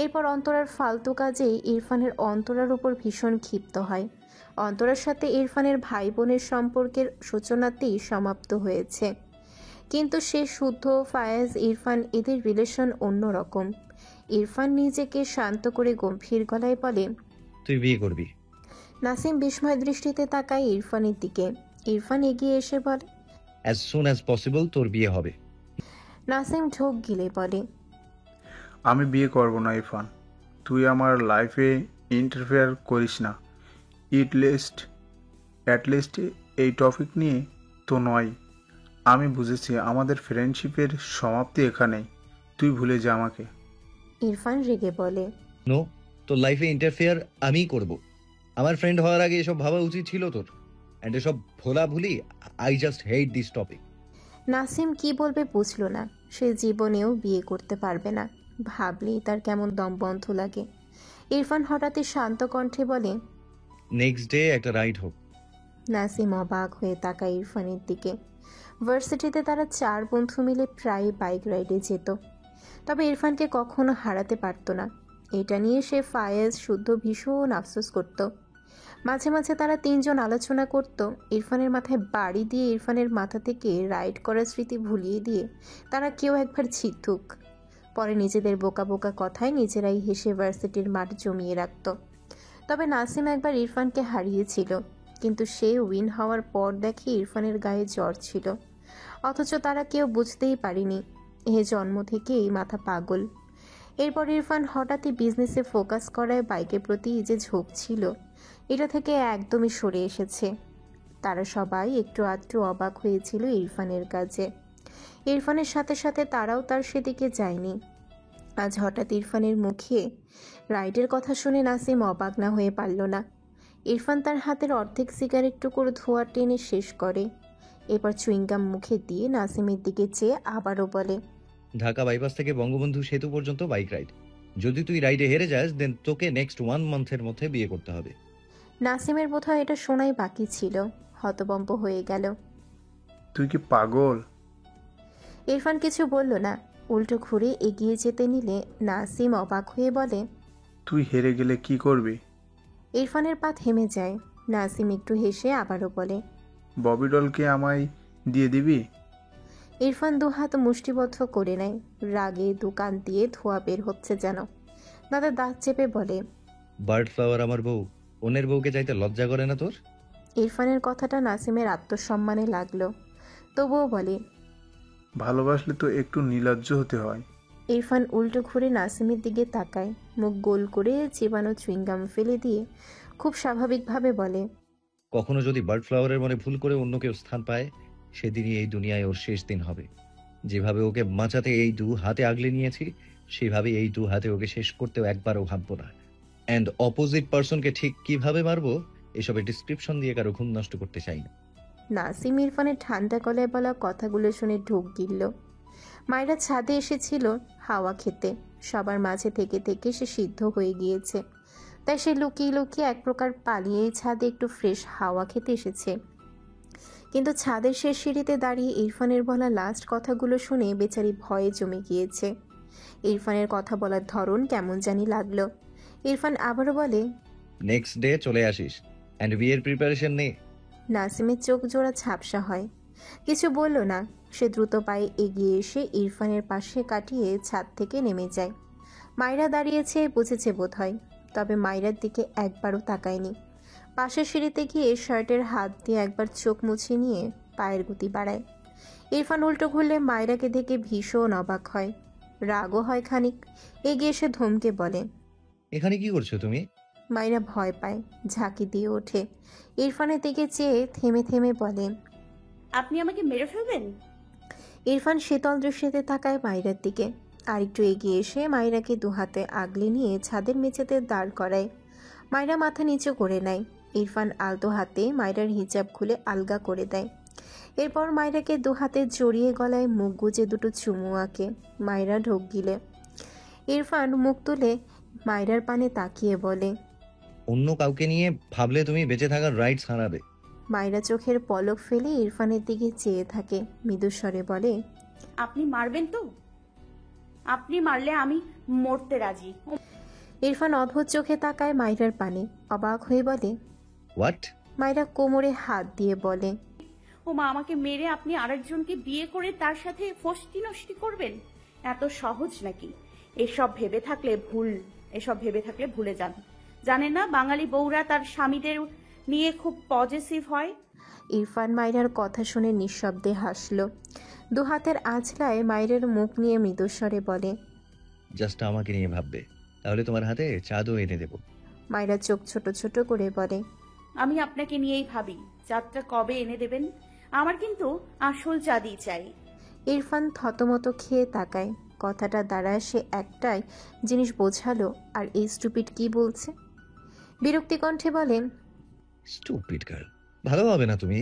এরপর অন্তরার ফালতু কাজে ইরফানের অন্তরার উপর ভীষণ ক্ষিপ্ত হয়। অন্তরার সাথে ইরফানের ভাই বোনের সম্পর্কের সূচনাতেই সমাপ্ত হয়েছে, কিন্তু সে শুদ্ধ ফায়াজ ইরফান এদের রিলেশন অন্যরকম। ইরফান নিজেকে শান্ত করে গম্ভীর গলায় বলে, তুই বিয়ে করবি? নাসিম বিস্ময় দৃষ্টিতে তাকায় ইরফানের দিকে। ইরফান এগিয়ে এসে বলে, অ্যাজ সুন অ্যাজ পসিবল তোর বিয়ে হবে। নাসিম ঢোক গিলে বলে, আমি বিয়ে করব না ইরফান, তুই আমার লাইফে ইন্টারফেয়ার করিস না। অ্যাটলিস্ট এই টপিক নিয়ে তো নয়। আমি বুঝেছি আমাদের ফ্রেন্ডশিপের সমাপ্তি এখানেই, তুই ভুলে যা আমাকে। ইরফান রেগে বলে, নো, তোর লাইফে ইন্টারফেয়ার আমিই করব। আমার ফ্রেন্ড হওয়ার আগে এসব ভাবা উচিত ছিল তোর। অ্যান্ড এসব ভোলা ভুলি, I just hate this topic. Nasim কি বলবে বুঝল না। সে জীবনেও বিয়ে করতে পারবে না, ভাবলেই তার কেমন দম বন্ধ লাগে। ইরফান হঠাৎই শান্ত কণ্ঠে বলে, নেক্সট ডে একটা রাইড হোক। নাসিম অবাক হয়ে তাকায় ইরফানের দিকে। ভার্সিটিতে তারা 4 বন্ধু মিলে প্রায় বাইক রাইডে যেত, তবে ইরফানকে কখনো হারাতে পারত না। এটা নিয়ে সে ফায়েজ শুদ্ধ ভীষণ আফসোস করত। মাঝে মাঝে তারা 3 জন আলোচনা করত। ইরফানের মাথায় বাড়ি দিয়ে ইরফানের মাথা থেকে রাইড করার স্মৃতি ভুলিয়ে দিয়ে তারা কেউ একবার ছিটুক। পরে নিজেদের বোকা বোকা কথায় নিজেরাই হেসে ভার্সিটির মাঠ জমিয়ে রাখত। তবে নাসিম একবার ইরফানকে হারিয়েছিল, কিন্তু সে উইন হওয়ার পর দেখে ইরফানের গায়ে জ্বর ছিল, অথচ তারা কেউ বুঝতেই পারেনি এ জন্ম থেকেই মাথা পাগল। এরপর ইরফান হঠাৎই বিজনেসে ফোকাস করায় বাইকের প্রতি যে ঝোঁক ছিল এটা থেকে একদমই সরে এসেছে। তারা সবাই একটু আধটু অবাক হয়েছিল ইরফানের কাজে। ইরফানের সাথে সাথে তারাও তার সেদিকে যায়নি। আজ হঠাৎ ইরফানের মুখে রাইডের কথা শুনে নাসিম অবাক না হয়ে পারল না। ইরফান তার হাতের অর্ধেক সিগারেট টুকুর ধোঁয়া টেনে শেষ করে। এরপর চুইংগাম মুখে দিয়ে নাসিমের দিকে চেয়ে আবারও বলে, ঢাকা বাইপাস থেকে বঙ্গবন্ধু সেতু পর্যন্ত বাইক রাইড। যদি তুই রাইডে হেরে যাস দেন তোকে নেক্সট 1 মান্থের মধ্যে বিয়ে করতে হবে। নাসিমের বোধহয় এটা শোনাই বাকি ছিল, হতবম্ব হয়ে গেল। তুই কি পাগল? ইরফান কিছু বলল না, উল্টো ঘুরে এগিয়ে যেতে নিলে নাসিম অবাক হয়ে বলে, তুই হেরে গেলে কি করবি? ইরফানের পা থেমে যায়। নাসিম একটু হেসে আবারও বলে, ববি ডলকে আমায় দিয়ে দিবি? ইরফান দুহাত মুষ্টিবদ্ধ করে নেয়। রাগে দোকান দিয়ে ধোঁয়া বের হচ্ছে যেন। দাদা দাঁত চেপে বলে, বার্ড ফ্লাওয়ার আমার বউ, অন্যের বউকে চাইতে লজ্জা করে না তোর? ইরফানের কথাটা নাসিমের আত্মসম্মানে লাগলো, তবুও বলে, ভালোবাসলে তো একটু নির্লজ্জ হতে হয়। ইরফান উল্টো ঘুরে নাসিমের দিকে তাকায়, মুখ গোল করে চিবানো চুইংগাম ফেলে দিয়ে খুব স্বাভাবিকভাবে বলে, কখনো যদি বার্ড ফ্লাওয়ারের মনে ভুল করে অন্য কেউ স্থান পায়, সেদিনই এই দুনিয়ায় ওর শেষ দিন হবে। যেভাবে ওকে বাঁচাতে এই 2 হাতে আগলে নিয়েছি, সেভাবে এই 2 হাতে ওকে শেষ করতেও একবারও ভাববো না। অ্যান্ড অপোজিট পার্সনকে ঠিক কিভাবে মারবো এসবের ডিসক্রিপশন দিয়ে কারো ঘুম নষ্ট করতে চাই না। নাসিম ইরফানের ঠান্ডা গলায় বলা কথাগুলো শুনে ঢোক গিলল। মায়েরা ছাদে এসেছিল হাওয়া খেতে। সবার মাঝে থেকে থেকে সে সিদ্ধ হয়ে গিয়েছে, তাই সে লুকিয়ে লুকিয়ে এক প্রকার পালিয়েই ছাদে একটু ফ্রেশ হাওয়া খেতে এসেছে। কিন্তু ছাদের শেষ সিঁড়িতে দাঁড়িয়ে ইরফানের বলা লাস্ট কথাগুলো শুনে বেচারি ভয়ে জমে গিয়েছে। ইরফানের কথা বলার ধরন কেমন জানি লাগলো। ইরফান আবারও বলে, নেক্সট ডে চলে আসিস অ্যান্ড বিয়ের প্রিপারেশন নে। নাসিমের চোখ জোড়া ঝাপসা হয়, কিছু বলল না। সে দ্রুত পায়ে এগিয়ে এসে ইরফানের পাশে কাটিয়ে ছাদ থেকে নেমে যায়। মাইরা দাঁড়িয়েছে, বুঝেছে বোধ হয়, তবে মাইরার দিকে একবারও তাকায়নি। পাশের সিঁড়িতে গিয়ে শার্টের হাত দিয়ে একবার চোখ মুছে নিয়ে পায়ের গতি বাড়ায়। ইরফান উল্টো ঘুরলে মাইরাকে দেখে ভীষণ অবাক হয়, রাগও হয় খানিক। এগিয়ে এসে ধমকে বলে, এখানে কি করছো তুমি? মাইরা ভয় পায়, ঝাঁকি দিয়ে ওঠে। ইরফানের দিকে চেয়ে থেমে থেমে বলে, আপনি আমাকে মেরে ফেলবেন? ইরফান শীতল দৃষ্টিতে তাকায় মাইরার দিকে। আরেকটু এগিয়ে এসে মাইরাকে দুহাতে আগলে নিয়ে ছাদের মেঝেতে দাঁড় করায়। মাইরা মাথা নিচু করে নেয়। ইরফান আলতো হাতে মাইরার হিজাব খুলে আলগা করে দেয়। এরপর মাইরাকে দুহাতে জড়িয়ে গলায় মুখ গুজে দুটো চুমু আঁকে। মাইরা ঢোক গিলে। ইরফান মুখ তুলে মাইরার পানে তাকিয়ে বলে, অন্য কাউকে নিয়ে ভাবলে তুমি বেঁচে থাকার রাইটস হারাবে। মাইরা চোখের পলক ফেলে ইরফানের দিকে চেয়ে থাকে, মৃদুস্বরে বলে, আপনি মারবেন তো? আপনি মারলে আমি মরতে রাজি। ইরফান অদ্ভুত চোখে তাকায় মায়রার পানে, অবাক হয়ে বলে। হোয়াট? মায়রা কোমরে হাত দিয়ে বলে। ও মা, আমাকে মেরে আপনি আরেকজনকে বিয়ে করে তার সাথে ফষ্টি নষ্টি করবেন? এত সহজ নাকি? এসব ভেবে থাকলে ভুলে যান। জানেন না বাঙালি বউরা তার স্বামীদের নিয়ে খুব পজেসিভ হয়? ইরফান মায়রার কথা শুনে নিঃশব্দে হাসল। দু হাতের আঁচলায় মায়রার মুখ নিয়ে মৃদুস্বরে বলে। জাস্ট আমাকে নিয়ে ভাববে, তাহলে তোমার হাতে চাঁদও এনে দেব। মায়রা চোখ ছোট ছোট করে বলে। আমি আপনাকে নিয়েই ভাবি, চাঁদটা কবে এনে দেবেন? আমার কিন্তু আসল চাঁদই চাই। ইরফান থতমত খেয়ে তাকায়। কথাটা দ্বারা সে একটাই জিনিস বোঝালো, আর এই স্টুপিড কি বলছে। বিরক্তি কণ্ঠে বলে। স্টুপিড গার্ল, ভালো হবে না তুমি।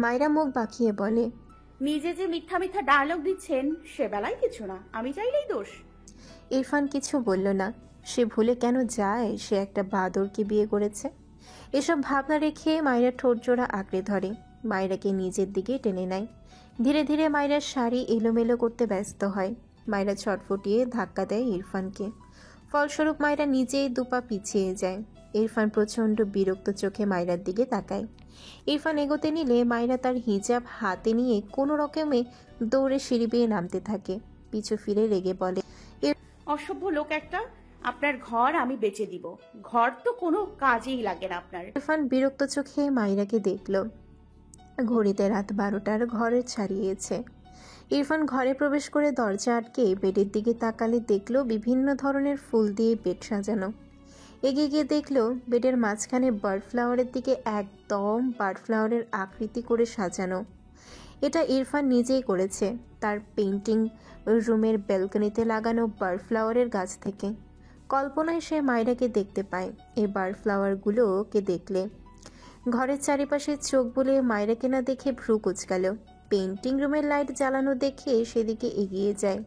মায়রা মুখ বাঁকিয়ে বলে। নিজে যে মিথ্যা মিথ্যা ডায়লগ দিচ্ছেন সে বেলায় কিছু না, আমি চাইলেই দোষ। ইরফান কিছু বলল না। সে ভুলে কেন যায় সে একটা বাদরকে বিয়ে করেছে? এসব ভাবনা রেখে মায়রা ঠোঁট জোড়া আঁকড়ে ধরে, মায়রাকে নিজের দিকে টেনে নেয়। ধীরে ধীরে মায়রার শাড়ি এলোমেলো করতে ব্যস্ত হয়। মায়রা ছটফটিয়ে ধাক্কা দেয় ইরফানকে। ফলস্বরূপ মায়রা নিজেই দুপা পিছিয়ে যায়। ইরফান প্রচণ্ড বিরক্ত চোখে মায়রার দিকে তাকায়। ইরফান এগোতে নিলে মায়রা তার হিজাব হাতে নিয়ে কোনো রকমে দৌড়ে সিঁড়ি বেয়ে নামতে থাকে। পিছু ফিরে রেগে বলে। অসভ্য লোক একটা। আপনার ঘর আমি বেচে দিব। ঘর তো কোনো কাজেই লাগে না আপনার। ইরফান বিরক্ত চোখে মায়রাকে দেখল। ঘড়িতে রাত 12টার ঘরে ছাড়িয়েছে। ইরফান ঘরে প্রবেশ করে দরজা আটকে বেডের দিকে তাকালে দেখল বিভিন্ন ধরনের ফুল দিয়ে বেড সাজানো। এগিয়ে গিয়ে দেখল বেডের মাঝখানে বার্ড ফ্লাওয়ারের দিকে একদম বার্ড ফ্লাওয়ারের আকৃতি করে সাজানো। এটা ইরফান নিজেই করেছে তার পেইন্টিং রুমের ব্যালকনিতে লাগানো বার্ড ফ্লাওয়ারের গাছ থেকে। কল্পনায় সে মায়রাকে দেখতে পায় এই বার্ড ফ্লাওয়ারগুলোকে দেখলে। ঘরের চারিপাশে চোখ বুলিয়ে মায়রাকে না দেখে ভ্রু কুঁচকাল। পেইন্টিং রুমের লাইট জ্বালানো দেখে সেদিকে এগিয়ে যায়।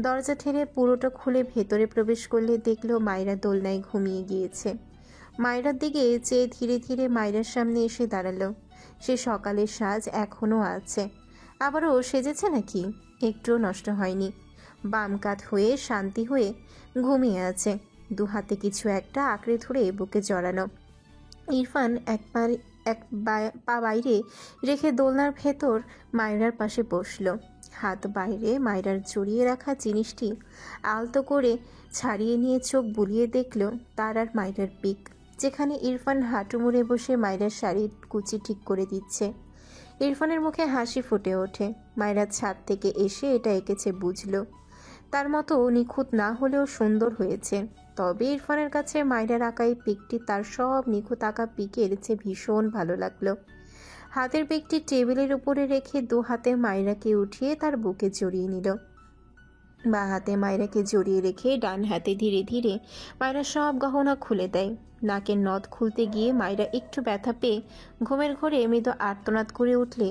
দরজা ঠেলে পুরোটা খুলে ভেতরে প্রবেশ করলে দেখল মায়রা দোলনায় ঘুমিয়ে গিয়েছে। মায়রার দিকে চেয়ে ধীরে ধীরে মায়রার সামনে এসে দাঁড়ালো। সে সকালের সাজ এখনও আছে। আবারও সেজেছে নাকি? একটুও নষ্ট হয়নি। বাম কাত হয়ে শান্তি হয়ে ঘুমিয়ে আছে, দু হাতে কিছু একটা আঁকড়ে ধরে বুকে জড়ানো। ইরফান এক পা বাইরে রেখে দোলনার ভেতর মায়রার পাশে বসল। হাত বাইরে মায়রার জড়িয়ে রাখা জিনিসটি আলতো করে ছাড়িয়ে নিয়ে চোখ বুলিয়ে দেখল তার আর মায়রার পিক, যেখানে ইরফান হাঁটু মুড়ে বসে মায়রার শাড়ির কুচি ঠিক করে দিচ্ছে। ইরফানের মুখে হাসি ফুটে ওঠে। মায়রার ছাদ থেকে এসে এটা এঁকেছে বুঝল। তার মতো নিখুঁত না হলেও সুন্দর হয়েছে। তবে ইরফানের কাছে মায়রার আঁকা এই পিকটি তার সব নিখুঁত আঁকা পিকের চেয়ে ভীষণ ভালো লাগলো। হাতের পিকটি টেবিলের উপরে রেখে দু হাতে মায়রাকে উঠিয়ে তার বুকে জড়িয়ে নিল। বা হাতে মায়রাকে জড়িয়ে রেখে ডান হাতে ধীরে ধীরে মায়রা সব গহনা খুলে দেয়। নাকের নথ খুলতে গিয়ে মায়রা একটু ব্যথা পেয়ে ঘুমের ঘোরে মৃদু আর্তনাদ করে উঠলে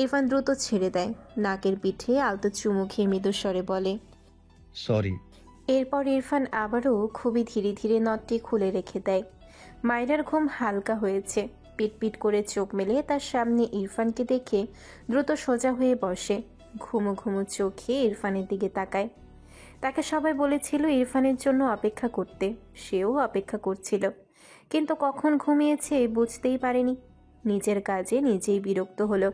ইরফান দ্রুত ছেড়ে দেয়। নাকের পিঠে আলতো চুমু খেয়ে মৃদুস্বরে বলে, সরি। এরপর ইরফান আবারও খুবই ধীরে ধীরে নথটি খুলে রেখে দেয়। মায়রার ঘুম হালকা হয়েছে। পিটপিট করে চোখ মেলে তার সামনে ইরফানকে দেখে দ্রুত সোজা হয়ে বসে। ঘুমো ঘুমো চোখে ইরফানের দিকে তাকায়। তাকে সবাই বলেছিল ইরফানের জন্য অপেক্ষা করতে, সেও অপেক্ষা করছিল, কিন্তু কখন ঘুমিয়েছে বুঝতেই পারেনি। নিজের কাজে নিজেই বিরক্ত হলো।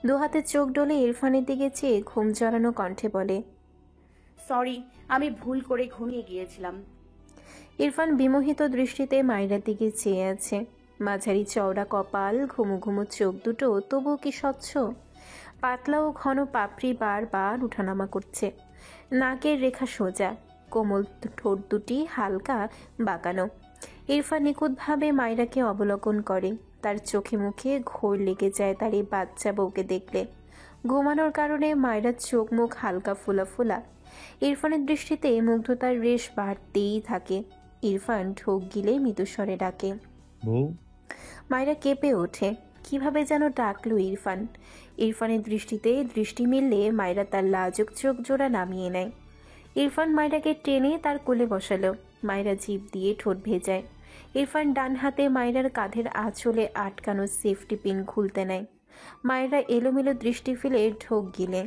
দু হাতে চোখ ডলে ইরফানের দিকে চেয়ে ঘুম জড়ানো কণ্ঠে বলে, সরি, আমি ভুল করে ঘুমিয়ে গিয়েছিলাম। ইরফান বিমোহিত দৃষ্টিতে মায়রার দিকে চেয়ে আছে। মাঝারি চওড়া কপাল, ঘুমো ঘুমো চোখ দুটো তবুও কি স্বচ্ছ। পাতলা ও ঘন পাপড়ি বারবার উঠানামা করছে। নাকের রেখা সোজা, কোমল ঠোঁট দুটি হালকা বাঁকানো। ইরফান নিখুঁতভাবে মায়রাকে অবলোকন করে। তার চোখে মুখে ঘোর লেগে যায় তার এই বাচ্চা বউকে দেখলে। ঘুমানোর কারণে মায়রার চোখ মুখ হালকা ফোলা ফোলা। ইরফানের দৃষ্টিতে মুগ্ধতার রেশ বাড়তেই থাকে। ইরফান ঢোক গিলে মৃদুস্বরে ডাকে, বউ। মায়রা কেঁপে ওঠে। কিভাবে যেন ডাকলো ইরফান। ইরফানের দৃষ্টিতে দৃষ্টি মিললে মায়রা তার লাজুক চোখ জোড়া নামিয়ে নেয়। ইরফান মায়রাকে টেনে তার কোলে বসালো। মায়রা জিভ দিয়ে ঠোঁট ভেজায়। ইরফান ডান হাতে মায়রার কাঁধের আঁচলে আটকানো সেফটি পিন খুলতে নেয়। মায়রা এলোমেলো দৃষ্টি ফেলে ঢোক গিলে।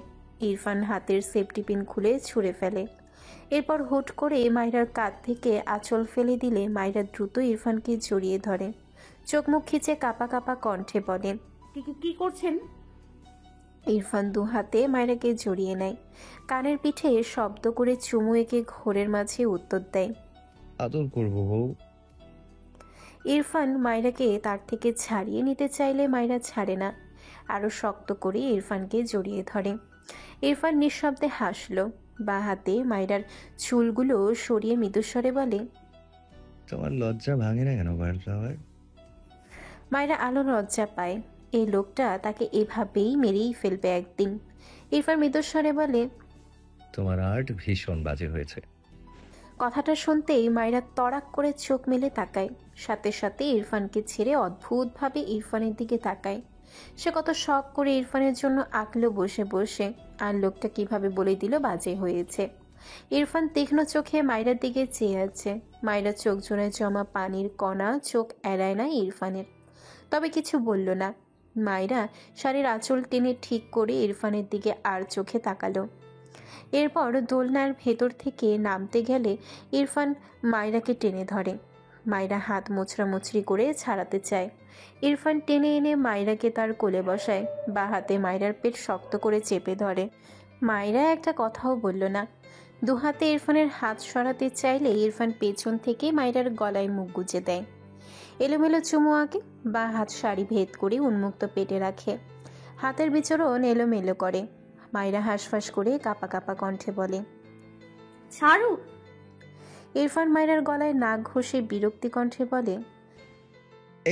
ইরফান হাতের সেফটি পিন খুলে ছুঁড়ে ফেলে। এরপর হুট করে মায়রার কাঁধ থেকে আঁচল ফেলে দিলে মায়রা দ্রুত ইরফানকে জড়িয়ে ধরে। চোখ মুখ খিচে কাঁপা কাঁপা কণ্ঠে বলে, কি কি কি করছেন? ইরফান দু হাতে মায়রাকে জড়িয়ে নেয়, কানের পিঠে শব্দ করে চুমু এঁকে ঘোরের মাঝে উত্তর দেয়। আদর করবো বউ। ইরফান মায়রাকে তার থেকে ছাড়িয়ে নিতে চাইলে মায়রা ছাড়ে না, আরও শক্ত করে ইরফানকে জড়িয়ে ধরে। ইরফান নিঃশব্দে হাসল, বা হাতে মায়রার চুলগুলো সরিয়ে মৃদুস্বরে বলে, তোমার লজ্জা ভাঙে না কেন বার্ডফ্লাওয়ার? মায়রা আলো লজ্জা পায়, এই লোকটা তাকে এভাবেই মেরেই ফেলবে একদিন। ইরফান মৃদুস্বরে বলে, তোমার আর্ট ভীষণ বাজে হয়েছে। কথাটা শুনতেই মায়রা তড়াক করে চোখ মেলে তাকায়, সাথে সাথে ইরফানকে ছেড়ে অদ্ভুতভাবে ইরফানের দিকে তাকায়। সে কত শখ করে ইরফানের জন্য আঁকলো বসে বসে, আর লোকটা কিভাবে বলে দিল বাজে হয়েছে। ইরফান তীক্ষ্ণ চোখে মায়রার দিকে চেয়ে আছে। মায়রা চোখ জোড়ায় জমা পানির কণা চোখ এড়ায় না ইরফানের, তবে কিছু বলল না। মায়রা শাড়ির আঁচল টেনে ঠিক করে ইরফানের দিকে আর চোখে তাকালো। এরপর দোলনার ভেতর থেকে নামতে গেলে ইরফান মায়রাকে টেনে ধরে। মায়রা হাত মোছড়ামুছড়ি করে ছাড়াতে চায়। ইরফান টেনে এনে মায়রাকে তার কোলে বসায়, বা হাতে মায়রার পেট শক্ত করে চেপে ধরে। মায়রা একটা কথাও বলল না। দু হাতে ইরফানের হাত সরাতে চাইলে ইরফান পেছন থেকে মায়রার গলায় মুখ গুজে দেয়। এলোমেলো চুমু আঁকে, বা হাত শাড়ি ভেদ করে উন্মুক্ত পেটে রাখে। হাতের বিচরণ এলোমেলো করে। মায়রা হাঁসফাঁস করে কাঁপা কাঁপা কণ্ঠে বলে, ছাড়ু। ইরফান মায়রার গলায় নাক ঘষে বিরক্তি কণ্ঠে বলে,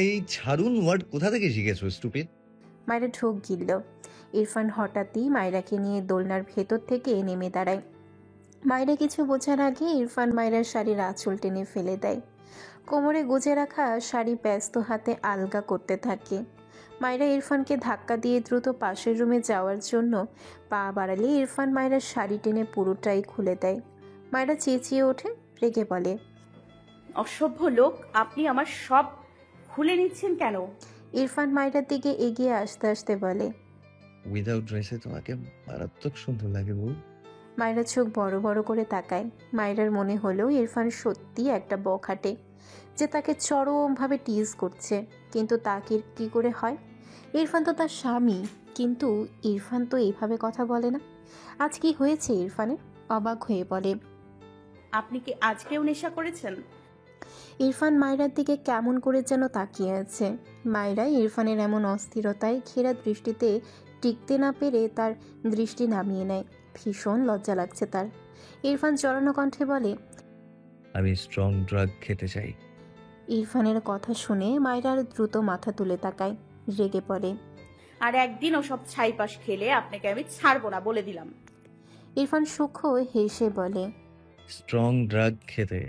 এই ছাড়ুন ওয়ার্ড কোথা থেকে শিখেছো স্টুপিড? মায়রা ঢোক গিলল। ইরফান হঠাৎই মায়রাকে নিয়ে দোলনার ভেতর থেকে নেমে দাঁড়ায়। মায়রা কিছু বোঝার আগে ইরফান মায়রার শাড়ির আঁচল টেনে ফেলে দেয়। কোমরে গুজে রাখা শাড়ি ব্যস্ত হাতে আলগা করতে থাকে। মায়রা ইরফানকে ধাক্কা দিয়ে দ্রুত পাশের রুমে যাওয়ার জন্য পা বাড়ালে ইরফান মায়রার শাড়ি টেনে পুরোটাই খুলে দেয়। মায়রা চেঁচিয়ে ওঠে, রেগে বলে, অসভ্য লোক, আপনি আমার সব খুলে নিচ্ছেন কেন? ইরফান মায়রার দিকে এগিয়ে আসতে আসতে বলে, উইদাউট ড্রেসে তোমাকে মারাত্মক সুন্দর লাগে বউ। মায়রা চোখ বড় বড় করে তাকায়। মায়রার মনে হলো ইরফান সত্যি একটা বখাটে, যে তাকে চরমভাবে টিজ করছে। কিন্তু তা কি করে হয়? ইরফান তো তার স্বামী, কিন্তু ইরফান তো এইভাবে কথা বলে না। আজ কি হয়েছে ইরফানের? অবাক হয়ে বলে, আপনি কি আজকেও নেশা করেছেন? ইরফান মায়রার দিকে কেমন করে যেন তাকিয়ে আছে। মায়রা ইরফানের এমন অস্থিরতায় ঘেরা দৃষ্টিতে টিকতে না পেরে তার দৃষ্টি নামিয়ে নেয়। ভীষণ লজ্জা লাগছে তার। ইরফান জড়ানো কণ্ঠে বলে, আমি স্ট্রং ড্রাগ খেতে চাই। ইরফানের কথা শুনে মায়রার দ্রুত মাথা তুলে তাকায়, রেগে পড়ে। আর একদিন ও সব ছাইপাশ খেলে আপনাকে আমি ছাড়বো না, বলে দিলাম। ইরফান সূক্ষ্ম হেসে বলে, স্ট্রং ড্রাগ খেতে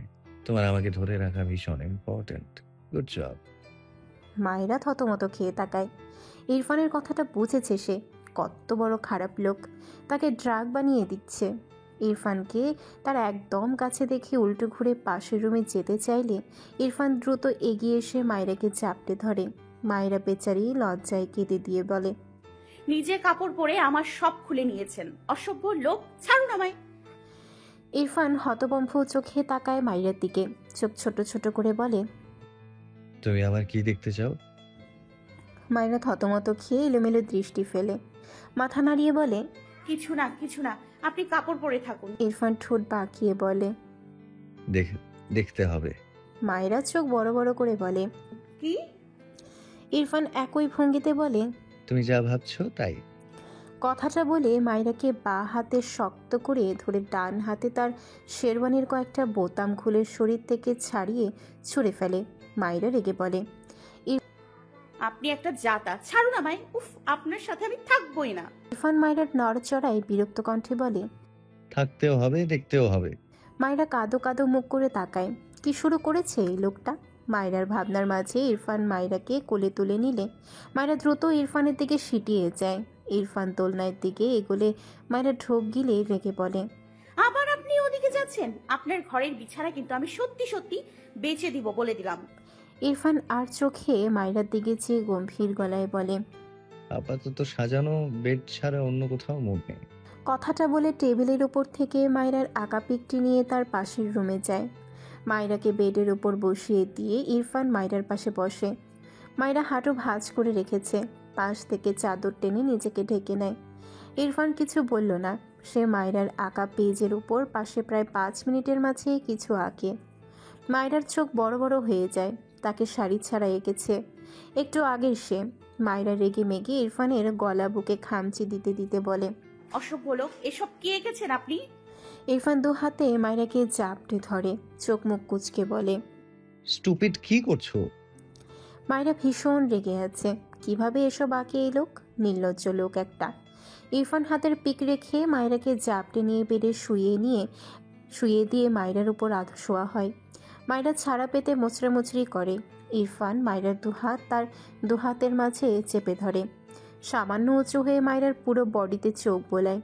তোমার আমাকে ধরে রাখা ভীষণ ইম্পর্ট্যান্ট। Good job. মায়রা থতমত খেয়ে তাকায়। ইরফানের কথাটা বুঝেছে সে, কত বড় খারাপ লোক, তাকে ড্রাগ বানিয়ে দিচ্ছে। ইরফানকে তার একদম কাছে দেখে উল্টো ঘুরে পাশের রুমে যেতে চাইলে ইরফান দ্রুত এগিয়ে এসে মায়রাকে চাপটে ধরে। মায়রা বেচারি লজ্জায় কেঁদে দিয়ে বলে, নিজে কাপড় পরে আমার সব খুলে নিয়েছেন, অসভ্য লোক, ছাড়ুন আমায়। ইরফান হতবম্ব চোখে তাকায় মায়রার দিকে, চোখ ছোট ছোট করে বলে, তুমি আমার কি দেখতে চাও? মায়রা থতমত খেয়ে এলোমেলো দৃষ্টি ফেলে মাথা নাড়িয়ে বলে, কিছু না কিছু না, আপনি কাপড় পরে থাকুন। ইরফান ঠোঁট বাঁকিয়ে বলে, দেখতে হবে। মায়রা চোখ বড় বড় করে বলে, কি? ইরফান একই ভঙ্গিতে বলে, তুমি যা ভাবছো তাই। কথাটা বলে মায়রাকে বাঁ হাতে শক্ত করে ধরে ডান হাতে তার শেরওয়ানির কয়েকটা বোতাম খুলে শরীর থেকে ছাড়িয়ে ছুঁড়ে ফেলে। মায়রা রেগে বলে, আপনি একটা জাতা, ছাড়ুন আমায়। উফ, আপনার সাথে আমি থাকবোই না। ইরফান মায়রার নড়চড়ায় বিরক্ত কণ্ঠে বলে, থাকতেও হবে, দেখতেও হবে। মায়রা কাঁদো কাঁদো মুখ করে তাকায়। কি শুরু করেছে এই লোকটা? মায়রার ভাবনার মাঝে ইরফান মায়রাকে কোলে তুলে নিলে মায়রা দ্রুত ইরফানের দিকে সিটিয়ে যায়। ইরফান দোলনার দিকে এগোলে মায়রা ঢোক গিলে রেগে বলে, আবার আপনি ওদিকে যাচ্ছেন? আপনার ঘরের বিছানা কিন্তু আমি সত্যি সত্যি বেচে দিব, বলে দিলাম। ইরফান আর চোখে মায়রার দিকে চেয়ে গম্ভীর গলায় বলে, আপাতত সাজানো বেড ছাড়া অন্য কোথাও মুড নেই। কথাটা বলে টেবিলের উপর থেকে মায়রার আঁকা পিকটি নিয়ে তার পাশের রুমে যায়। মায়রাকে বেডের উপর বসিয়ে দিয়ে ইরফান মায়রার পাশে বসে। মায়রা হাঁটু ভাঁজ করে রেখেছে, পাশ থেকে চাদর টেনে নিজেকে ঢেকে নেয়। ইরফান কিছু বলল না। সে মায়রার আঁকা পেজের উপর পাশে প্রায় 5 মিনিটের মাঝে কিছু আঁকে। মায়রার চোখ বড় বড় হয়ে যায়। তাকে শাড়ি ছাড়া এঁকেছে একটু আগের সে। মায়রা রেগে মেগে ইরফানের গলা বুকে খামচি দিতে দিতে বলে, অসভ্য লোক, এসব কি এঁকেছেন আপনি? ইরফান 2 হাতে মায়রাকে জাপটে ধরে, চোখ মুখ কুঁচকে বলে। স্টুপিড, কি করছো? মায়রা ভীষণ রেগে আছে। কিভাবে এসব আঁকে এই লোক? নির্লজ্জ লোক একটা। ইরফান হাতের পিক রেখে মায়রাকে জাপটে নিয়ে বেডে শুয়ে দিয়ে মায়রার উপর শোয়া হয়। মায়রা ছাড়া পেতে মোচড়ামুচড়ি করে। ইরফান মায়রার 2 হাত তার 2 হাতের মাঝে চেপে ধরে। সামান্য উঁচু হয়ে মায়রার পুরো বডিতে চোখ বোলায়।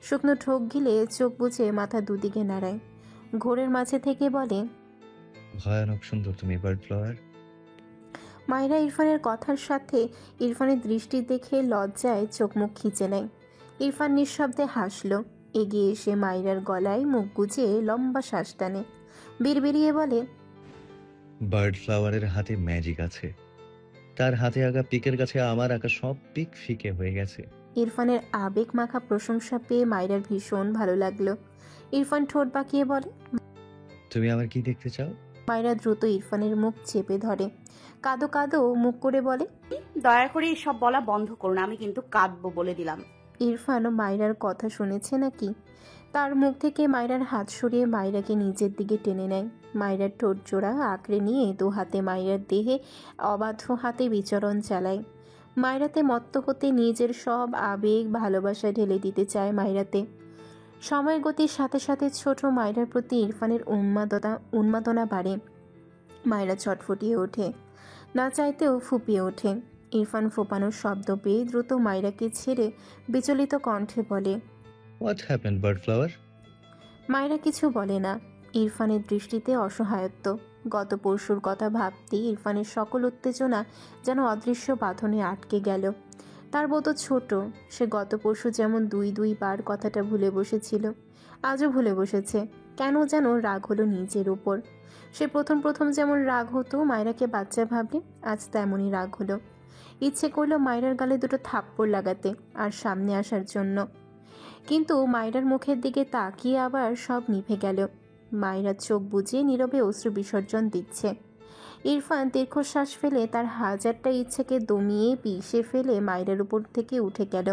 শুকনো ঠোক গিলে চোখ বুজে মাথা দুদিকে নাড়ায়। ঘোরের মাঝে থেকে বলে, ভয়ানক সুন্দর তুমি, বার্ড ফ্লাওয়ার। মায়রা ইরফানের কথার সাথে ইরফানের দৃষ্টি দেখে লজ্জায় চোখ মুখ খিচে নেয়। ইরফান নিঃশব্দে হাসল। এগিয়ে এসে মায়রার গলায় মুখ গুজে লম্বা শ্বাস টানে। বিড়বিড়িয়ে বলে, বার্ড ফ্লাওয়ারের হাতে ম্যাজিক আছে। তার হাতে আঁকা পিকের কাছে আমার আঁকা সব পিক ফিকে হয়ে গেছে। ইরফানের আবেগ মাখা প্রশংসা পেয়ে মায়রার ভীষণ ভালো লাগলো। ইরফান ঠোঁট বাঁকিয়ে বলে, তুমি আমার কি দেখতে চাও? মায়রা দ্রুত ইরফানের মুখ চেপে ধরে। কাঁদো কাঁদো মুখ করে বলে, দয়া করে এসব বলা বন্ধ করুন, আমি কিন্তু কাঁদবো বলে দিলাম। ইরফান মায়রার কথা শুনেছে নাকি? তার মুখ থেকে মায়রার হাত সরিয়ে মায়রাকে নিজের দিকে টেনে নেয়। মায়রার ঠোঁট জোড়া আঁকড়ে নিয়ে 2 হাতে মায়রার দেহে অবাধ্য হাতে বিচরণ চালায়। মায়রাতে মত্ত হতে নিজের সব আবেগ ভালোবাসা ঢেলে দিতে চায় মায়রাতে। সময়ের গতির সাথে সাথে ছোট মায়রার প্রতি ইরফানের উন্মাদনা বাড়ে। মায়রা ছটফটিয়ে ওঠে, না চাইতেও ফুপিয়ে ওঠে। ইরফান ফোপানোর শব্দ পেয়ে দ্রুত মায়রাকে ছেড়ে বিচলিত কণ্ঠে বলে, হোয়াট হ্যাপেন্ড বার্ড ফ্লাওয়ার? মায়রা কিছু বলে না। ইরফানের দৃষ্টিতে অসহায়ত্ব। গত পরশুর কথা ভাবতেই ইরফানের সকল উত্তেজনা যেন অদৃশ্য বাঁধনে আটকে গেল। তার বউ তো ছোট। সে গত পরশু যেমন 2 বার কথাটা ভুলে বসেছিল, আজও ভুলে বসেছে। কেন যেন রাগ হলো নিজের উপর। সে প্রথম যেমন রাগ হতো মায়রাকে বাচ্চা ভাবলে, আজ তেমনই রাগ হলো। ইচ্ছে করলো মায়রার গালে 2 থাপ্পড় লাগাতে আর সামনে আসার জন্য। কিন্তু মায়রার মুখের দিকে তাকিয়ে আবার সব নিভে গেল। মায়রা চোখ বুজে নীরবে অশ্রু বিসর্জন দিচ্ছে। ইরফান দীর্ঘশ্বাস ফেলে তার হাজারটা ইচ্ছেকে দমিয়ে পিষে ফেলে মায়রার উপর থেকে উঠে গেল।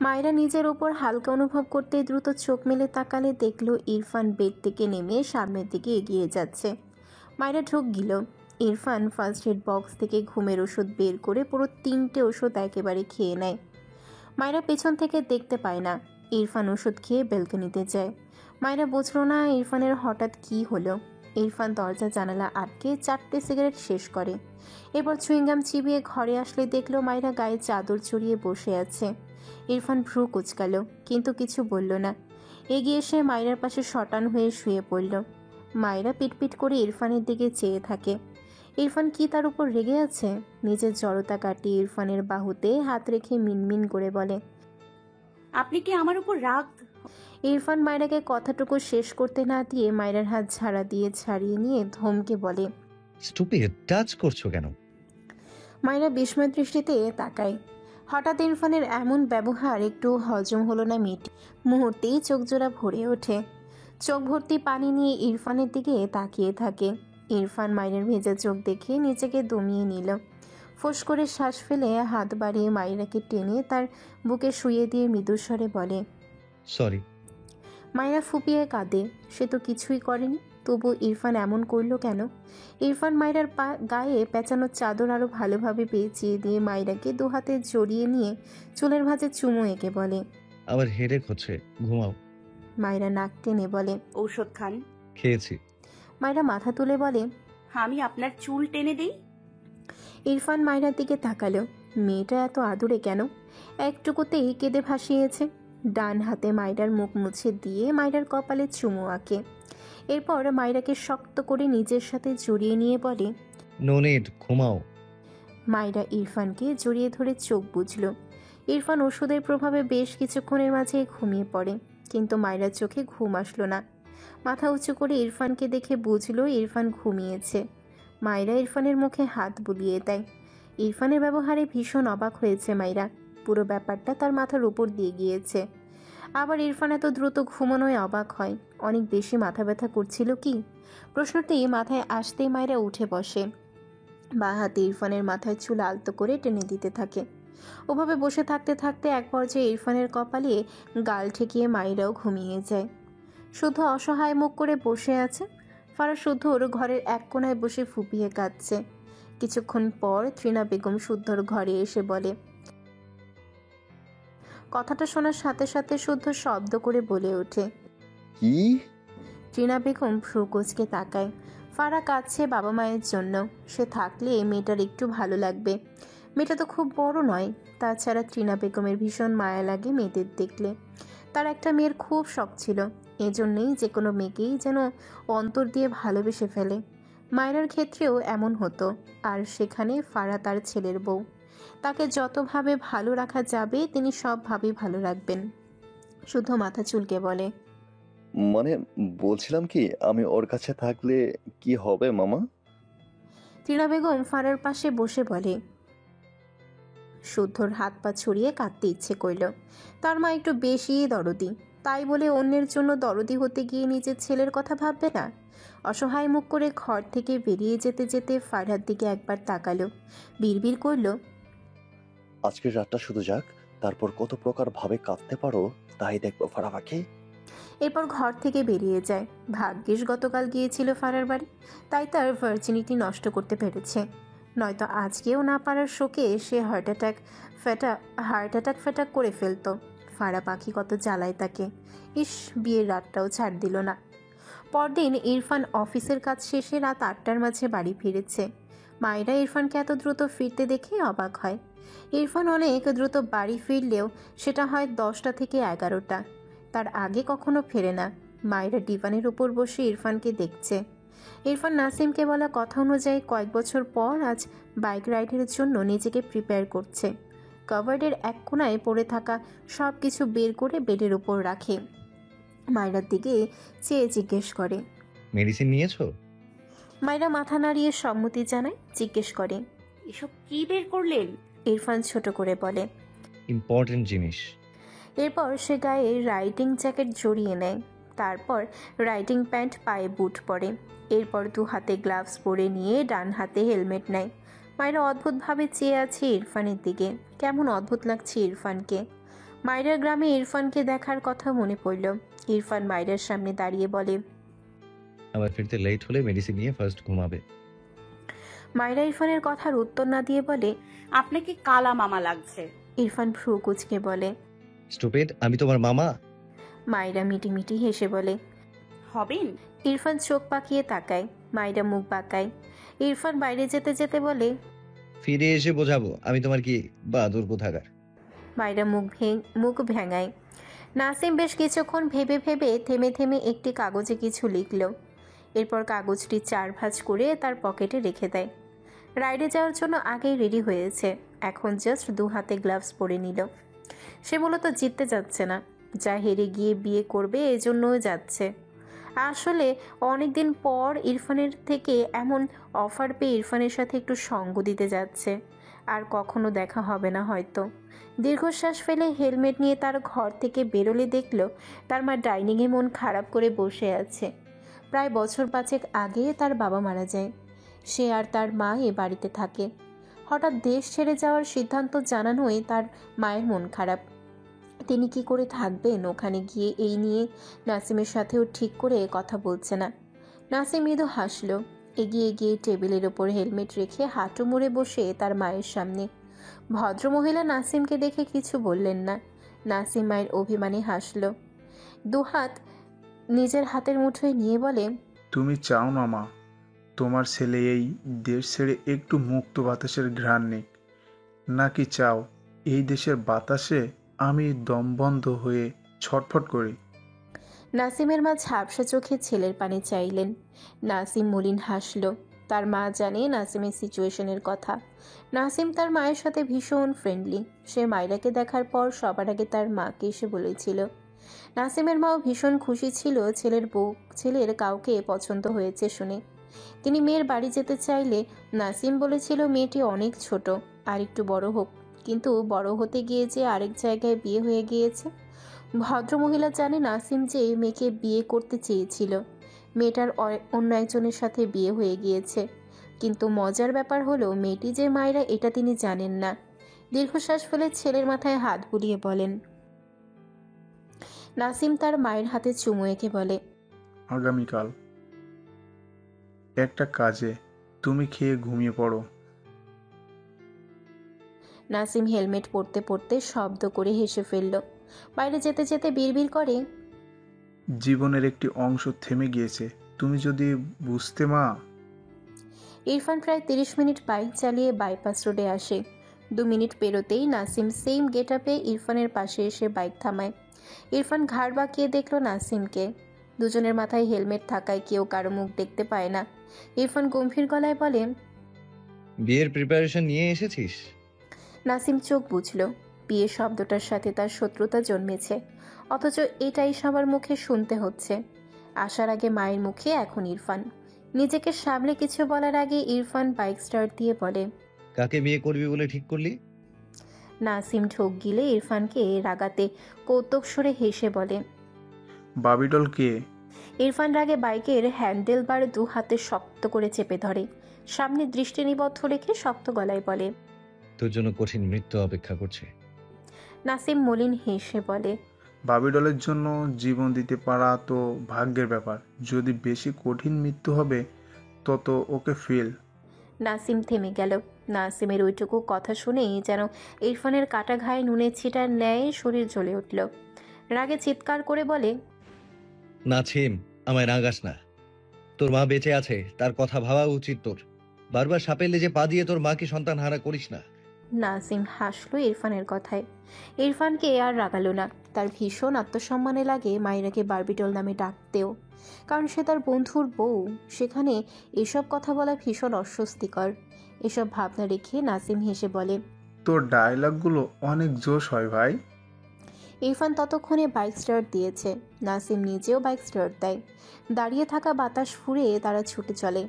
মায়রা নিজের ওপর হালকা অনুভব করতে দ্রুত চোখ মেলে তাকালে দেখল ইরফান বেড থেকে নেমে সামনের দিকে এগিয়ে যাচ্ছে। মায়রা ঢোক Gill. Irfan first aid box থেকে ঘুমের ওষুধ বের করে পুরো 3টে ওষুধ একেবারে খেয়ে নেয়। মায়রা পেছন থেকে দেখতে পায় না। ইরফান ওষুধ খেয়ে ব্যালকনিতে যায়। মায়রা বুঝল না ইরফানের হঠাৎ কি হলো। ইরফান দরজা জানালা আটকে 4টে সিগারেট শেষ করে। এরপর চুইংগাম চিবিয়ে ঘরে আসলে দেখলো মায়রা গায়ে চাদর জড়িয়ে বসে আছে। ইরফান ভ্রু কুচকাল, কিন্তু কিছু বলল না। এগিয়ে এসে মায়রার পাশে শটান হয়ে শুয়ে পড়ল। মায়রা পিটপিট করে ইরফানের দিকে চেয়ে থাকে। ইরফান কি তার উপর রেগে আছে? নিজের জড়তা কাটিয়ে ইরফানের বাহুতে হাত রেখে মিনমিন করে বলে, আপনি কি আমার উপর রাগ? ইরফান মায়রাকে কথাটুকু শেষ করতে না দিয়ে মায়রার হাত ঝাড়া দিয়ে ছাড়িয়ে নিয়ে ধমকে বলে, স্টুপিড, টাচ করছো কেন? মায়রা বিস্ময় দৃষ্টিতে তাকায়। হঠাৎ ইরফানের এমন ব্যবহার একটু হজম হলো না মেয়েটি। মুহূর্তেই চোখ জোড়া ভরে ওঠে। চোখ ভর্তি পানি নিয়ে ইরফানের দিকে তাকিয়ে থাকে। ইরফান মায়রার ভেজা চোখ দেখে নিজেকে দমিয়ে নিল। ফোঁস করে শ্বাস ফেলে হাত বাড়িয়ে মায়রাকে টেনে তার বুকে শুয়ে দিয়ে মৃদুস্বরে বলে, সরি। মায়রা ফুপিয়ে কাঁদে। সে তো কিছুই করেনি, তবু ইরফান এমন করলো কেন? ইরফান মায়রার গায়ে পেঁচানোর চাদর আরও ভালোভাবে পেঁচিয়ে দিয়ে মায়রাকে 2 হাতে জড়িয়ে নিয়ে চুলের ভাঁজে চুমু এঁকে বলে, আমার হেডেক হচ্ছে, ঘুমাও। মায়রা নাক টেনে বলে, ঔষধ খান। খেয়েছি। মায়রা মাথা তুলে বলে, আমি আপনার চুল টেনে দেই। ইরফান মায়রার দিকে তাকালো। মেয়েটা এত আদুরে কেন? একটুকুতেই কেঁদে ভাসিয়েছে। ডান হাতে মায়রার মুখ মুছে দিয়ে মায়রার কপালে চুমু আঁকে। এরপর মায়রাকে শক্ত করে নিজের সাথে জড়িয়ে নিয়ে বলে, নো নিড, ঘুমাও। মায়রা ইরফানকে জড়িয়ে ধরে চোখ বুঝল। ইরফান ওষুধের প্রভাবে বেশ কিছুক্ষণের মাঝেই ঘুমিয়ে পড়ে, কিন্তু মায়রার চোখে ঘুম আসলো না। মাথা উঁচু করে ইরফানকে দেখে বুঝলো ইরফান ঘুমিয়েছে। মায়রা ইরফানের মুখে হাত বুলিয়ে দেয়। ইরফানের ব্যবহারে ভীষণ অবাক হয়েছে মায়রা। পুরো ব্যাপারটা তার মাথার উপর দিয়ে গিয়েছে। আবার ইরফান এত দ্রুত ঘুমানোয় অবাক হয়। অনেক বেশি মাথা ব্যথা করছিল কি? প্রশ্নটি মাথায় আসতেই মায়রা উঠে বসে। বাঁ হাতে ইরফানের মাথায় চুল আলতো করে টেনে দিতে থাকে। ওভাবে বসে থাকতে থাকতে এক পর্যায়ে ইরফানের কপালে গাল ঠেকিয়ে মায়রাও ঘুমিয়ে যায়। শুদ্ধ অসহায় মুখ করে বসে আছে। ফারা শুদ্ধর ঘরের এক কোণায় বসে ফুপিয়ে কাঁদছে। কিছুক্ষণ পর ত্রিনা বেগম শুদ্ধর ঘরে এসে বলে। কথাটা শোনার সাথে সাথে শুদ্ধ শব্দ করে বলে ওঠে, কি? ত্রিনা বেগম ভ্রু কুঁচকে তাকায়। ফারা কাঁদছে বাবা মায়ের জন্য। সে থাকলে মেয়েটার একটু ভালো লাগবে। মেয়েটা তো খুব বড় নয়। তাছাড়া ত্রিনা বেগমের ভীষণ মায়া লাগে মেয়েদের দেখলে। তার একটা মেয়ের খুব শখ ছিল। এজন্যেই যে কোনো মেয়েকেই যেন অন্তর দিয়ে ভালোবেসে ফেলে। মায়রার ক্ষেত্রেও এমন হতো। আর সেখানে ফারা তার ছেলের বউ। তাকে যতভাবে ভালো রাখা যাবে তিনি সবভাবেই ভালো রাখবেন। শুদ্ধ মাথা চুলকে বলে, মানে বলছিলাম কি, আমি ওর কাছে থাকলে কি হবে মামা? ত্রিনা বেগম ফারার পাশে বসে বলে। শুদ্ধর হাত পা ছড়িয়ে কাঁদতে ইচ্ছে করল। তার মা একটু বেশিই দরদি। তাই বলে অন্যের জন্য দরদি হতে গিয়ে নিজের ছেলের কথা ভাববে না? অসহায় মুখ করে ঘর থেকে বেরিয়ে যেতে যেতে ফারার দিকে একবার তাকালো। বিড়বিড় করল, আজকের রাতটা শুধু যাক, তারপর কত প্রকার ভাবে কাঁদতে পারো তাই দেখবো ফারা পাখি। এরপর ঘর থেকে বেরিয়ে যায়। ভাগ্যিস গতকাল গিয়েছিল ফারার বাড়ি, তাই তার ভার্জিনিটি নষ্ট করতে পেরেছে। নয়তো আজকেও না পারার শোকে সে হার্ট অ্যাটাক ফ্যাটাক করে ফেলতো। ফারা পাখি কত জ্বালায় তাকে। ইস, বিয়ের রাতটাও ছাড় দিল না। পরদিন ইরফান অফিসের কাজ শেষে রাত 8টার মাঝে বাড়ি ফিরেছে। মায়েরা ইরফানকে এত দ্রুত ফিরতে দেখে অবাক হয়। ইরফান অনেক দ্রুত বাড়ি ফিরলেও সেটা হয় 10টা থেকে 11টা। তার আগে কখনো ফেরে না। মায়েরা ডিভানের উপর বসে ইরফানকে দেখছে। ইরফান নাসিমকে বলা কথা অনুযায়ী কয়েক বছর পর আজ বাইক রাইডের জন্য নিজেকে প্রিপেয়ার করছে। কাভার্ডের এক কোণায় পড়ে থাকা সব কিছু বের করে বেডের উপর রাখে। মায়েরার দিকে চেয়ে জিজ্ঞেস করে, মেডিসিন নিয়েছো? মায়েরা মাথা নাড়িয়ে সম্মতি জানায়। জিজ্ঞেস করে, এসব কি বের করলেন? ইরফান ছোট করে বলে। ইম্পর্টেন্ট জিনিস। এরপর সে গায়ে রাইডিং জ্যাকেট জড়িয়ে নেয়। তারপর রাইডিং প্যান্ট, পায়ে বুট পরে। এরপর 2 হাতে গ্লাভস পরে নিয়ে ডান হাতে হেলমেট নেয়। মায়েরা অদ্ভুতভাবে চেয়ে আছে ইরফানের দিকে। কেমন অদ্ভুত লাগছে ইরফানকে। মায়েরার গ্রামে ইরফানকে দেখার কথা মনে পড়ল। ইরফান মায়েরার সামনে দাঁড়িয়ে বলে, আবার ফিরতে লেট হলে মেডিসিন নিয়ে ফার্স্ট ঘুমাবে। মায়েরা ইরফানের কথার উত্তর না দিয়ে বলে, আপনাকে কালা মামা লাগছে। ইরফান ভ্রু কুঁচকে বলে, স্টুপিড, আমি তোমার মামা? মায়েরা মিটিমিটি হেসে বলে, হবেন? ইরফান চোখ পাকিয়ে তাকায়। মায়েরা মুখ বাঁকায়। ইরফান বাইরে যেতে যেতে বলে, ফিরে এসে বোঝাবো আমি তোমার কি বাহাদুর কোথাকার। মায়েরা মুখ ভেঙায়। নাসিম বেশ কিছুক্ষণ ভেবে ভেবে থেমে থেমে একটি কাগজে কিছু লিখল। এরপর কাগজটি 4 ভাঁজ করে তার পকেটে রেখে দেয়। রাইডে যাওয়ার জন্য আগেই রেডি হয়েছে। এখন জাস্ট 2 হাতে গ্লাভস পরে নিল। সে মূলত জিততে যাচ্ছে না, যা হেরে গিয়ে বিয়ে করবে এজন্যও যাচ্ছে। আসলে অনেক দিন পর ইরফানের থেকে এমন অফার পেয়ে ইরফানের সাথে একটু সঙ্গ দিতে যাচ্ছে। আর কখনো দেখা হবে না হয়তো। দীর্ঘশ্বাস ফেলে হেলমেট নিয়ে তার ঘর থেকে বেরোলে দেখল তার মা ডাইনিংয়ে মন খারাপ করে বসে আছে। প্রায় বছর 5 আগে তার বাবা মারা যায়। সে আর তার মা এ বাড়িতে থাকে। হঠাৎ দেশ ছেড়ে যাওয়ার সিদ্ধান্ত জানানোয় তার মায়ের মন খারাপ। তিনি কি করে থাকবেন ওখানে গিয়ে, এই নিয়ে নাসিমের সাথেও ঠিক করে কথা বলছে না। নাসিম মৃদু হাসল। এগিয়ে গিয়ে টেবিলের ওপর হেলমেট রেখে হাঁটু মুড়ে বসে তার মায়ের সামনে। ভদ্রমহিলা নাসিমকে দেখে কিছু বললেন না। নাসিম মায়ের অভিমানী হাসল। 2 হাত নিজের হাতের মুঠোয় নিয়ে বলে, তুমি চাও না মা তোমার ছেলে এই দেশ ছেড়ে একটু মুক্ত বাতাসের ঘ্রাণ নিক, নাকি চাও এই দেশের বাতাসে আমি দমবন্ধ হয়ে ছটফট করি? নাসিমের মা ঝাপসা চোখে ছেলের পানে চাইলেন। নাসিম মলিন হাসল। তার মা জানে নাসিমের সিচুয়েশনের কথা। নাসিম তার মায়ের সাথে ভীষণ ফ্রেন্ডলি। সে মায়রাকে দেখার পর সবার আগে তার মাকে এসে বলেছিল। নাসিমের মাও ভীষণ খুশি ছিল ছেলের কাউকে পছন্দ হয়েছে শুনে। তিনি মেয়ের বাড়ি যেতে চাইলে নাসিম বলেছিল মেয়েটি অনেক ছোট, আর একটু বড় হোক। কিন্তু বড় হতে গিয়ে যে আরেক জায়গায় বিয়ে হয়ে গিয়েছে। ভদ্রমহিলা জানে নাসিম যে মেয়েকে বিয়ে করতে চেয়েছিল, মেয়েটার অন্য একজনের সাথে বিয়ে হয়ে গিয়েছে। কিন্তু মজার ব্যাপার হলো মেয়েটি যে মায়রা এটা তিনি জানেন না। দীর্ঘশ্বাস ফেলে ছেলের মাথায় হাত বুলিয়ে বলেন। নাসিম তার মায়ের হাতে চুমু এঁকে বলে, আগামীকাল একটা কাজে, তুমি খেয়ে ঘুমিয়ে পড়ো। নাসিম হেলমেট পরতে পরতে শব্দ করে হেসে ফেলল। বাইরে যেতে যেতে বিড়বিড় করে, জীবনের একটি অংশ থেমে গিয়েছে, তুমি যদি বুঝতে মা। ইরফান প্রায় 30 মিনিট বাইক চালিয়ে বাইপাস রোডে আসে। 2 মিনিট পেরোতেই নাসিম সেম গেট আপে ইরফানের পাশে এসে বাইক থামায়। ইরফান ঘাড় বাঁকিয়ে দেখল নাসিমকে। দুজনের মাথায় হেলমেট থাকায় কেউ কারো মুখ দেখতে পায় না। ইরফান গম্ভীর গলায় বলে, বিয়ের প্রিপারেশন নিয়ে এসেছিস? নাসিম চোখ বুঝল। বিয়ে শব্দটার সাথে তার শত্রুতা জন্মেছে, অথচ এটাই সবার মুখে শুনতে হচ্ছে। আসার আগে মায়ের মুখে, এখন ইরফান। নিজেকে সামলে কিছু বলার আগে ইরফান বাইক স্টার্ট দিয়ে বলে, কাকে বিয়ে করবি বলে ঠিক করলি? নাসিম ঢোক গিলে ইরফানকে রাগাতে কৌতুক সুরে হেসে বলে, বাবিডল কে? ইরফান রাগে বাইকের হ্যান্ডেল বার 2 হাতে শক্ত করে চেপে ধরে। সামনে দৃষ্টি নিবদ্ধ রেখে শক্ত গলায় বলে, তোর জন্য কঠিন মৃত্যু অপেক্ষা করছে। নাসিম মলিন হেসে বলে, বাবিডলের জন্য জীবন দিতে পারা তো ভাগ্যের ব্যাপার, যদি বেশি কঠিন মৃত্যু হবে তত ওকে ফেল। নাসিম থেমে গেল। নাসিমের ওইটুকু কথা শুনেই যেন ইরফানের কাটা ঘায়ে নুনের ছিটার ন্যায় শরীর জ্বলে উঠল। রাগে চিৎকার করে বলে, নাছিম, আমায় রাগাস না। তোর মা বেঁচে আছে, তার কথা ভাবা উচিত তোর। বারবার সাপের লেজে পা দিয়ে তোর মাকে সন্তান হারা করিস না। নাসিম হাসলো ইরফানের কথায়। ইরফানকে আর রাগালো না। তার ভীষণ আত্মসম্মানে লাগে মাইরাকে বারবিটল নামে ডাকতেও, কারণ সে তার বন্ধুর বউ। সেখানে এসব কথা বলা ভীষণ অস্বস্তিকর। এসব ভাবনা রেখে নাসিম হেসে বলে, তোর ডায়লগগুলো অনেক জোশ হয় ভাই। ইরফান ততক্ষণে বাইক স্টার্ট দিয়েছে। নাসিম নিজেও বাইক স্টার্ট দেয়। দাঁড়িয়ে থাকা বাতাস ফুঁড়ে তারা ছুটে চলে।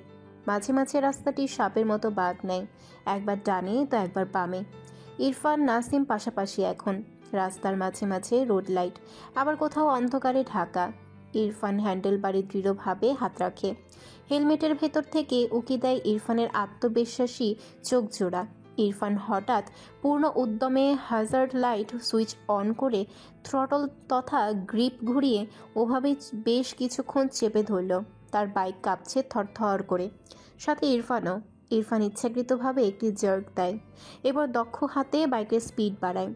মাঝে মাঝে রাস্তাটি সাপের মতো বাঁক নেয়, একবার ডানে তো একবার বামে। ইরফান নাসিম পাশাপাশি এখন। রাস্তার মাঝে মাঝে রোড লাইট, আবার কোথাও অন্ধকারে ঢাকা। ইরফান হ্যান্ডেল বাড়ি দৃঢ়ভাবে হাত রাখে। হেলমেটের ভেতর থেকে উকি দেয় ইরফানের আত্মবিশ্বাসী চোখ জোড়া। ইরফান হঠাৎ পূর্ণ উদ্যমে হ্যাজার্ড লাইট সুইচ অন করে থ্রটল তথা গ্রিপ ঘুরিয়ে ওভাবেই বেশ কিছুক্ষণ চেপে ধরল। তার বাইক কাঁপছে থরথর করে, সাথে ইরফানও। ইরফান ইচ্ছাকৃতভাবে একটি জার্ক দেয়, এবার দক্ষ হাতে বাইকের স্পিড বাড়ায়।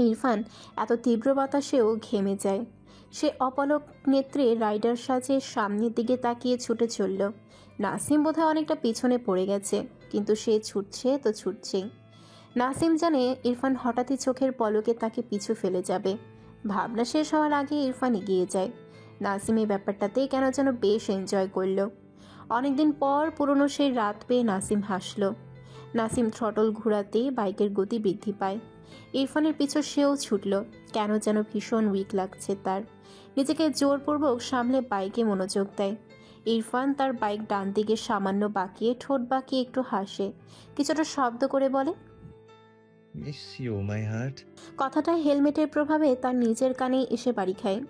ইরফান এত তীব্র বাতাসেও ঘেমে যায়। সে অপলক নেত্রে রাইডার সাজে সামনের দিকে তাকিয়ে ছুটে চলল। নাসিম বোধহয় অনেকটা পিছনে পড়ে গেছে, কিন্তু সে ছুটছে তো ছুটছেই। নাসিম জানে ইরফান হঠাৎই চোখের পলকে তাকে পিছু ফেলে যাবে। ভাবনা শেষ হওয়ার আগে ইরফান এগিয়ে যায়। নাসিম এই ব্যাপারটাতে কেন যেন বেশ এনজয় করল। অনেকদিন পর পুরনো সেই রাত পেয়ে নাসিম হাসল। নাসিম থ্রটল ঘোরাতেই বাইকের গতি বৃদ্ধি পায়। ইরফানের পিছু সেও ছুটল। কেন যেন ভীষণ উইক লাগছে তার। নিজেকে জোরপূর্বক সামলে বাইকে মনোযোগ দেয়। ইরফান তার বাইক ডান দিকে সামান্য বাঁকিয়ে ঠোঁট বাঁকিয়ে একটু হাসে, কিছুটা শব্দ করে বলে, মিস ইউ মাই হার্ট। কথাটা হেলমেটের প্রভাবে তার নিজের কানেই এসে বাড়ি খায়।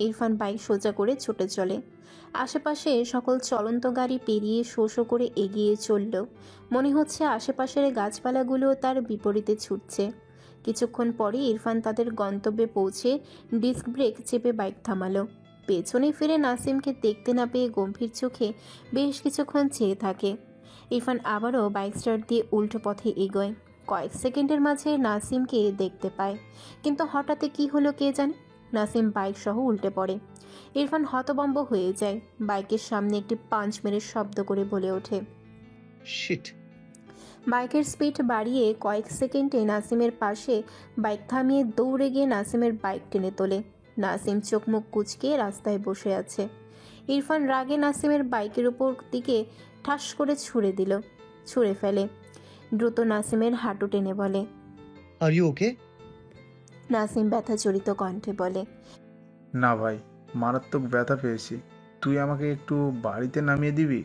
ইরফান বাইক সোজা করে ছুটে চলে। আশেপাশে সকল চলন্ত গাড়ি পেরিয়ে শো শো করে এগিয়ে চলল। মনে হচ্ছে আশেপাশের গাছপালাগুলো তার বিপরীতে ছুটছে। কিছুক্ষণ পরে ইরফান তাদের গন্তব্যে পৌঁছে ডিস্ক ব্রেক চেপে বাইক থামালো। পেছনে ফিরে নাসিমকে দেখতে না পেয়ে গম্ভীর চোখে বেশ কিছুক্ষণ চেয়ে থাকে। ইরফান আবারও বাইক স্টার্ট দিয়ে উল্টো পথে এগোয়। কয়েক সেকেন্ডের মাঝে নাসিমকে দেখতে পায়, কিন্তু হঠাৎই কি হলো কে জানে, নাসিম বাইক সহ উল্টে পড়ে। ইরফান হতভম্ব হয়ে যায়। বাইকের সামনে একটি পাঞ্চ মেরে শব্দ করে বলে ওঠে, শিট। বাইকের স্পিড বাড়িয়ে কয়েক সেকেন্ডে নাসিমের পাশে বাইক থামিয়ে দৌড়ে গিয়ে নাসিমের বাইক টেনে তোলে। নাসিম চোখ মুখ কুঁচকে রাস্তায় বসে আছে। ইরফান রাগে নাসিমের বাইকের উপর দিকে ঠাস করে ছুঁড়ে ফেলে। দ্রুত নাসিমের হাঁটু টেনে বলে। Are you okay? নাসিম ব্যথাজড়িত কণ্ঠে বলে। না ভাই, মারাত্মক ব্যথা পেয়েছি। তুই আমাকে একটু বাড়িতে নামিয়ে দিবি?